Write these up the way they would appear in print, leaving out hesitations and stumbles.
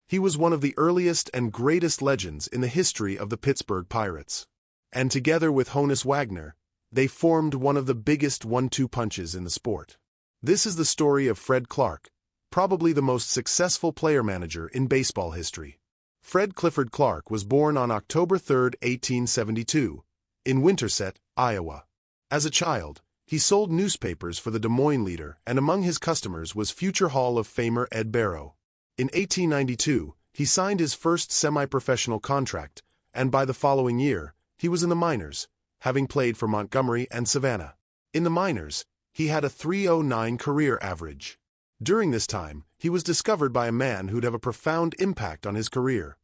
He was one of the earliest and greatest legends in the history of the Pittsburgh Pirates. And together with Honus Wagner, they formed one of the biggest one-two punches in the sport. This is the story of Fred Clarke, probably the most successful player-manager in baseball history. Fred Clifford Clarke was born on October 3, 1872, in Winterset, Iowa. As a child, he sold newspapers for the Des Moines Leader, and among his customers was future Hall of Famer Ed Barrow. In 1892, he signed his first semi-professional contract, and by the following year, he was in the minors, having played for Montgomery and Savannah. In the minors, he had a .309 career average. During this time, he was discovered by a man who'd have a profound impact on his career: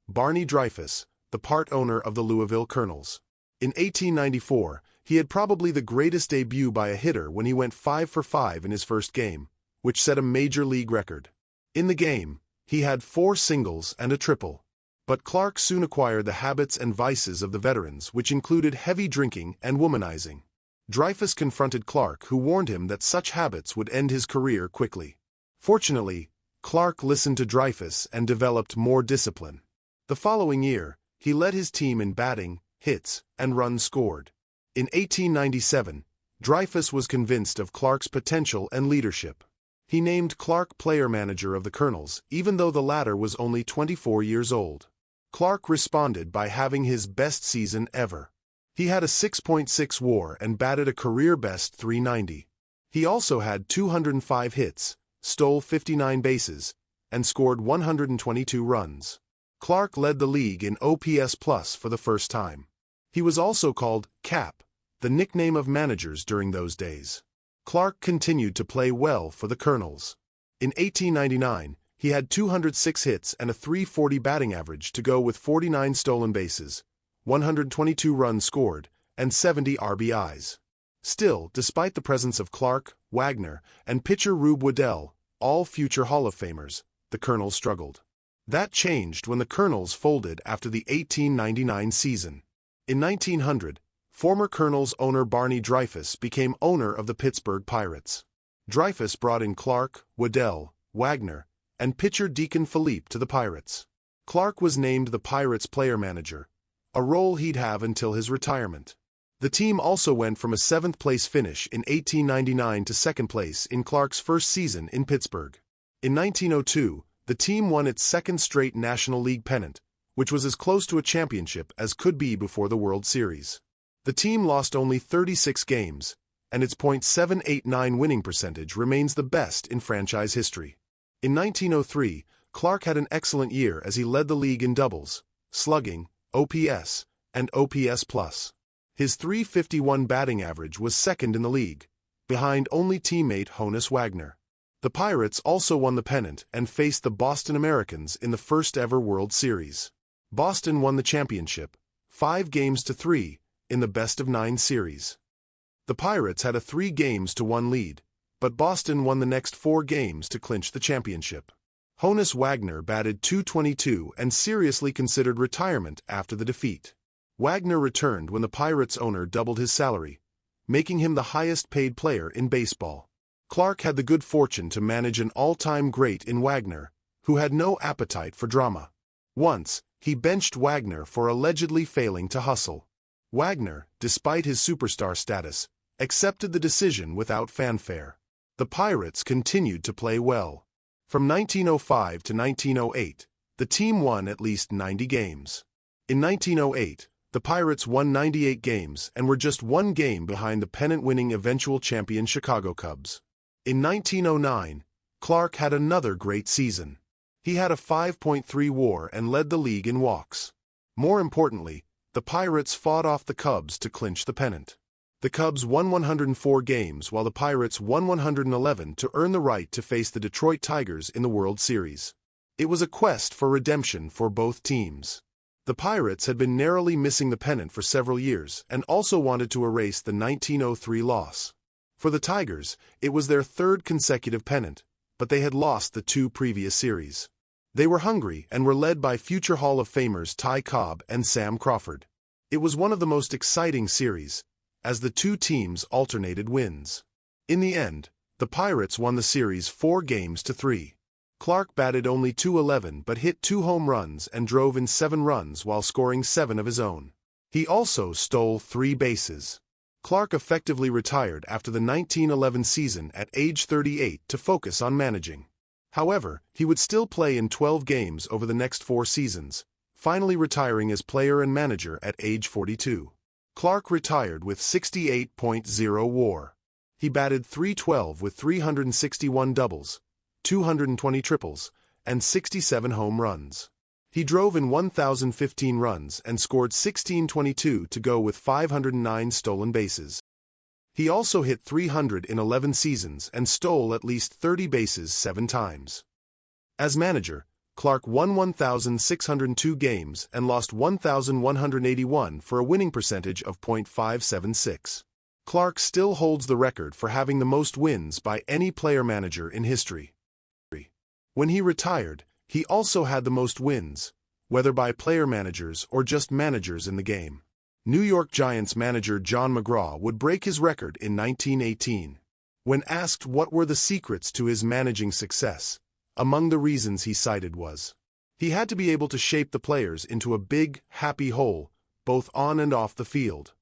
Barney Dreyfuss, the part owner of the Louisville Colonels. In 1894, he had probably the greatest debut by a hitter when he went 5 for 5 in his first game, which set a major league record. In the game, he had 4 singles and a triple. But Clarke soon acquired the habits and vices of the veterans, which included heavy drinking and womanizing. Dreyfuss confronted Clarke, who warned him that such habits would end his career quickly. Fortunately, Clarke listened to Dreyfuss and developed more discipline. The following year, he led his team in batting, hits, and runs scored. In 1897, Dreyfuss was convinced of Clarke's potential and leadership. He named Clarke player manager of the Colonels, even though the latter was only 24 years old. Clarke responded by having his best season ever. He had a 6.6 WAR and batted a career-best .390. He also had 205 hits, stole 59 bases, and scored 122 runs. Clarke led the league in OPS+ for the first time. He was also called Cap, the nickname of managers during those days. Clarke continued to play well for the Colonels. In 1899, he had 206 hits and a .340 batting average to go with 49 stolen bases, 122 runs scored, and 70 RBIs. Still, despite the presence of Clarke, Wagner, and pitcher Rube Waddell, all future Hall of Famers, the Colonels struggled. That changed when the Colonels folded after the 1899 season. In 1900, former Colonels owner Barney Dreyfuss became owner of the Pittsburgh Pirates. Dreyfuss brought in Clarke, Waddell, Wagner, and pitcher Deacon Philippe to the Pirates. Clarke was named the Pirates player manager, a role he'd have until his retirement. The team also went from a 7th-place finish in 1899 to 2nd place in Clarke's first season in Pittsburgh. In 1902, the team won its 2nd straight National League pennant, which was as close to a championship as could be before the World Series. The team lost only 36 games, and its .789 winning percentage remains the best in franchise history. In 1903, Clarke had an excellent year as he led the league in doubles, slugging, OPS, and OPS+. His .351 batting average was 2nd in the league, behind only teammate Honus Wagner. The Pirates also won the pennant and faced the Boston Americans in the first-ever World Series. Boston won the championship, 5-3, in the best-of-9 series. The Pirates had a 3-1 lead, but Boston won the next 4 games to clinch the championship. Honus Wagner batted .222 and seriously considered retirement after the defeat. Wagner returned when the Pirates owner doubled his salary, making him the highest-paid player in baseball. Clarke had the good fortune to manage an all-time great in Wagner, who had no appetite for drama. Once, he benched Wagner for allegedly failing to hustle. Wagner, despite his superstar status, accepted the decision without fanfare. The Pirates continued to play well. From 1905 to 1908, the team won at least 90 games. In 1908, the Pirates won 98 games and were just 1 game behind the pennant-winning eventual champion Chicago Cubs. In 1909, Clarke had another great season. He had a 5.3 WAR and led the league in walks. More importantly, the Pirates fought off the Cubs to clinch the pennant. The Cubs won 104 games while the Pirates won 111 to earn the right to face the Detroit Tigers in the World Series. It was a quest for redemption for both teams. The Pirates had been narrowly missing the pennant for several years and also wanted to erase the 1903 loss. For the Tigers, it was their 3rd consecutive pennant, but they had lost the 2 previous series. They were hungry and were led by future Hall of Famers Ty Cobb and Sam Crawford. It was one of the most exciting series, as the 2 teams alternated wins. In the end, the Pirates won the series 4-3. Clarke batted only .211 but hit 2 home runs and drove in 7 runs while scoring 7 of his own. He also stole 3 bases. Clarke effectively retired after the 1911 season at age 38 to focus on managing. However, he would still play in 12 games over the next 4 seasons, finally retiring as player and manager at age 42. Clarke retired with 68.0 WAR. He batted .312 with 361 doubles, 220 triples, and 67 home runs. He drove in 1,015 runs and scored 1,622 to go with 509 stolen bases. He also hit .300 in 11 seasons and stole at least 30 bases 7 times. As manager, Clarke won 1,602 games and lost 1,181 for a winning percentage of .576. Clarke still holds the record for having the most wins by any player-manager in history. When he retired, he also had the most wins, whether by player-managers or just managers in the game. New York Giants manager John McGraw would break his record in 1918. When asked what were the secrets to his managing success, among the reasons he cited was, he had to be able to shape the players into a big, happy whole, both on and off the field.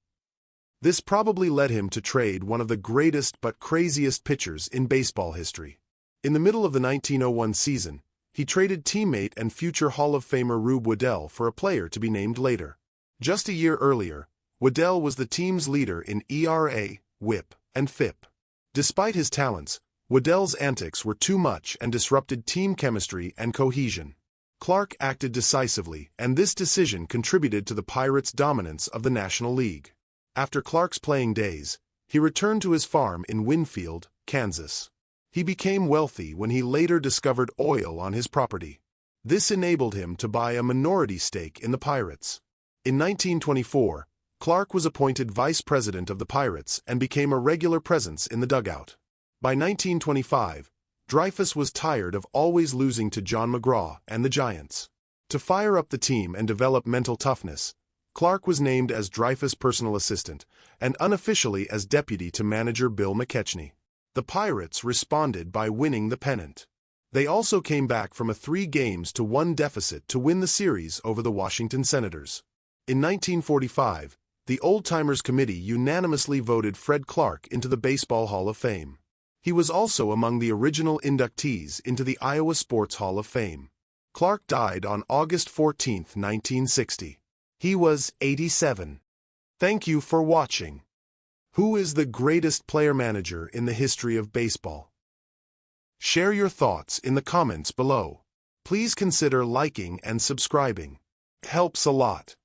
This probably led him to trade one of the greatest but craziest pitchers in baseball history. In the middle of the 1901 season, he traded teammate and future Hall of Famer Rube Waddell for a player to be named later. Just a year earlier, Waddell was the team's leader in ERA, WHIP, and FIP. Despite his talents, Waddell's antics were too much and disrupted team chemistry and cohesion. Clarke acted decisively, and this decision contributed to the Pirates' dominance of the National League. After Clarke's playing days, he returned to his farm in Winfield, Kansas. He became wealthy when he later discovered oil on his property. This enabled him to buy a minority stake in the Pirates. In 1924, Clarke was appointed vice president of the Pirates and became a regular presence in the dugout. By 1925, Dreyfus was tired of always losing to John McGraw and the Giants. To fire up the team and develop mental toughness, Clarke was named as Dreyfus' personal assistant and unofficially as deputy to manager Bill McKechnie. The Pirates responded by winning the pennant. They also came back from a 3-1 deficit to win the series over the Washington Senators. In 1945, the Old Timers Committee unanimously voted Fred Clarke into the Baseball Hall of Fame. He was also among the original inductees into the Iowa Sports Hall of Fame. Clarke died on August 14, 1960. He was 87. Thank you for watching. Who is the greatest player-manager in the history of baseball? Share your thoughts in the comments below. Please consider liking and subscribing. It helps a lot.